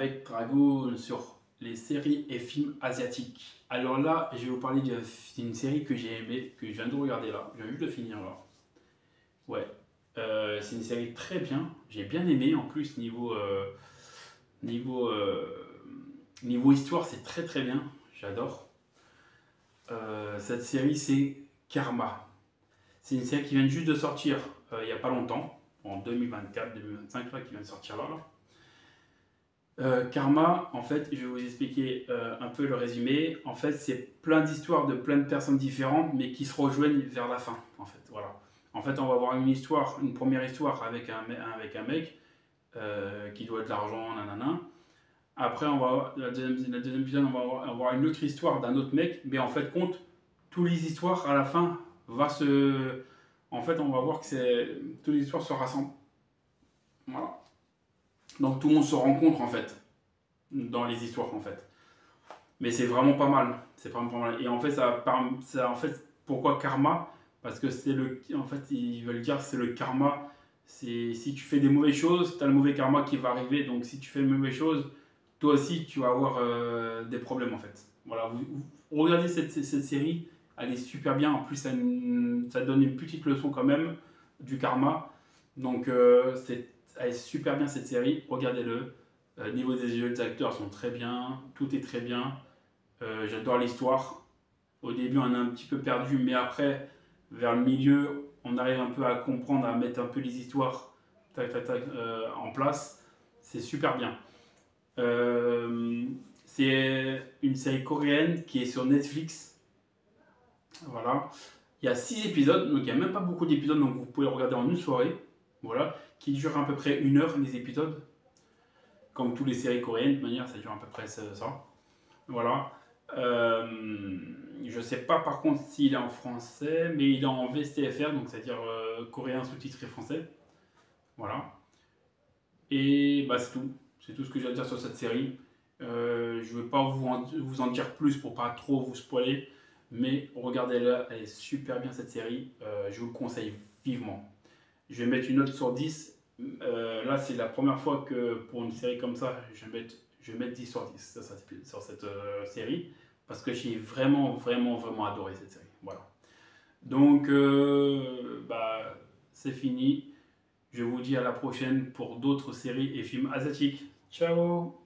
avec Drago sur les séries et films asiatiques. Alors là, je vais vous parler d'une série que j'ai aimée, que je viens de regarder là. Je viens juste de finir là. Ouais. C'est une série très bien. J'ai bien aimé en plus niveau, niveau histoire, c'est très très bien. J'adore. Cette série, c'est Karma. C'est une série qui vient juste de sortir il n'y a pas longtemps, en 2024-2025, là, qui vient de sortir là. Karma, en fait, je vais vous expliquer un peu le résumé. En fait, c'est plein d'histoires de plein de personnes différentes, mais qui se rejoignent vers la fin. En fait, voilà. En fait, on va avoir une histoire, une première histoire avec un mec qui doit de l'argent, nanana. Après, on va avoir, la deuxième épisode, on va avoir une autre histoire d'un autre mec, mais en fait, compte, toutes les histoires à la fin va se. En fait, on va voir que toutes les histoires se rassemblent. Voilà. Donc tout le monde se rencontre en fait dans les histoires en fait. Mais c'est vraiment pas mal. C'est vraiment pas mal. Et en fait, en fait, pourquoi karma? Parce que en fait, ils veulent dire c'est le karma. C'est si tu fais des mauvaises choses, tu as le mauvais karma qui va arriver. Donc si tu fais de mauvaises choses, toi aussi tu vas avoir des problèmes en fait. Voilà, vous regardez cette série, elle est super bien. En plus, ça donne une petite leçon quand même du karma. Donc elle est super bien cette série. Regardez-le. Niveau des jeux, les acteurs sont très bien, tout est très bien. J'adore l'histoire. Au début, on est un petit peu perdu, mais après, vers le milieu, on arrive un peu à comprendre, à mettre un peu les histoires tac, tac, tac, en place. C'est super bien. C'est une série coréenne qui est sur Netflix. Voilà. Il y a 6 épisodes, donc il n'y a même pas beaucoup d'épisodes, donc vous pouvez le regarder en une soirée. Voilà. Qui dure à peu près 1 heure, les épisodes. Comme toutes les séries coréennes, de manière, ça dure à peu près ça. Voilà. Je sais pas par contre s'il est en français, mais il est en VSTFR, donc c'est-à-dire coréen sous-titré français. Voilà. Et bah c'est tout. C'est tout ce que j'ai à dire sur cette série. Je ne veux pas vous en dire plus pour pas trop vous spoiler, mais regardez-la, elle est super bien cette série. Je vous le conseille vivement. Je vais mettre une note sur 10. Là, c'est la première fois que pour une série comme ça, je vais mettre 10 sur 10 sur cette série. Parce que j'ai vraiment, vraiment, vraiment adoré cette série. Voilà. Donc, bah, c'est fini. Je vous dis à la prochaine pour d'autres séries et films asiatiques. Ciao!